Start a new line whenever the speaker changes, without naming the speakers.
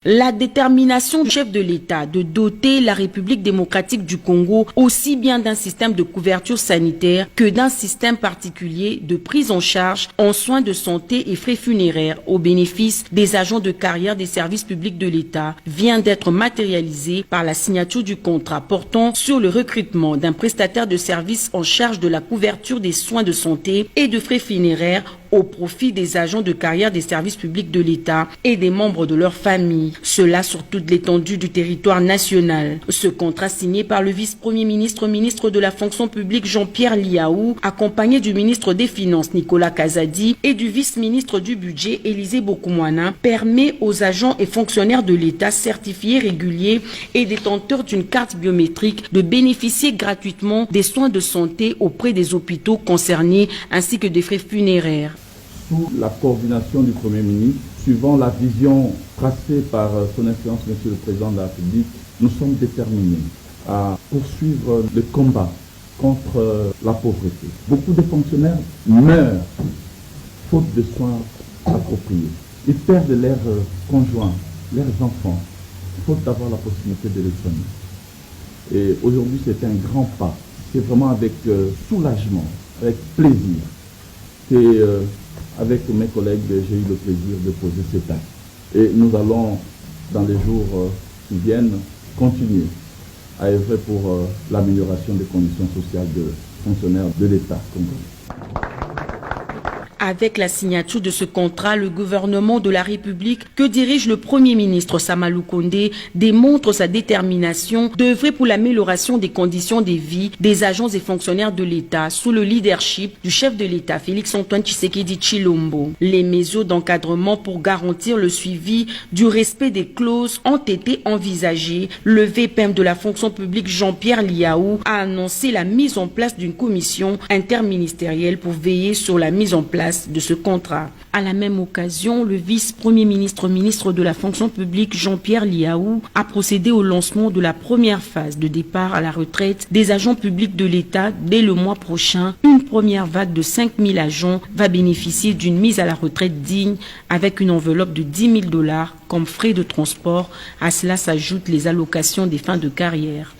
La détermination du chef de l'État de doter la République démocratique du Congo aussi bien d'un système de couverture sanitaire que d'un système particulier de prise en charge en soins de santé et frais funéraires au bénéfice des agents de carrière des services publics de l'État vient d'être matérialisée par la signature du contrat portant sur le recrutement d'un prestataire de services en charge de la couverture des soins de santé et de frais funéraires au profit des agents de carrière des services publics de l'État et des membres de leur famille. Cela sur toute l'étendue du territoire national. Ce contrat signé par le vice-premier ministre, ministre de la fonction publique Jean-Pierre Liaou, accompagné du ministre des Finances Nicolas Kazadi et du vice-ministre du budget Élisée Bokoumouana, permet aux agents et fonctionnaires de l'État certifiés réguliers et détenteurs d'une carte biométrique de bénéficier gratuitement des soins de santé auprès des hôpitaux concernés ainsi que des frais funéraires.
Sous la coordination du Premier ministre, suivant la vision tracée par son Excellence Monsieur le Président de la République, nous sommes déterminés à poursuivre le combat contre la pauvreté. Beaucoup de fonctionnaires meurent faute de soins appropriés. Ils perdent leurs conjoints, leurs enfants, faute d'avoir la possibilité de les soigner. Et aujourd'hui, c'est un grand pas. C'est vraiment avec soulagement, avec plaisir que avec mes collègues, j'ai eu le plaisir de poser cet acte. Et nous allons, dans les jours qui viennent, continuer à œuvrer pour l'amélioration des conditions sociales des fonctionnaires de l'État congolais.
Avec la signature de ce contrat, le gouvernement de la République, que dirige le Premier ministre Samalou Kondé, démontre sa détermination d'œuvrer pour l'amélioration des conditions de vie des agents et fonctionnaires de l'État sous le leadership du chef de l'État, Félix-Antoine Tshisekedi Tshilombo. Les mesures d'encadrement pour garantir le suivi du respect des clauses ont été envisagées. Le VPM de la fonction publique Jean-Pierre Liaou a annoncé la mise en place d'une commission interministérielle pour veiller sur la mise en place de ce contrat. À la même occasion, le vice-premier ministre, ministre de la fonction publique Jean-Pierre Liaou a procédé au lancement de la première phase de départ à la retraite des agents publics de l'État dès le mois prochain. Une première vague de 5000 agents va bénéficier d'une mise à la retraite digne avec une enveloppe de 10 000 $ comme frais de transport. À cela s'ajoutent les allocations des fins de carrière.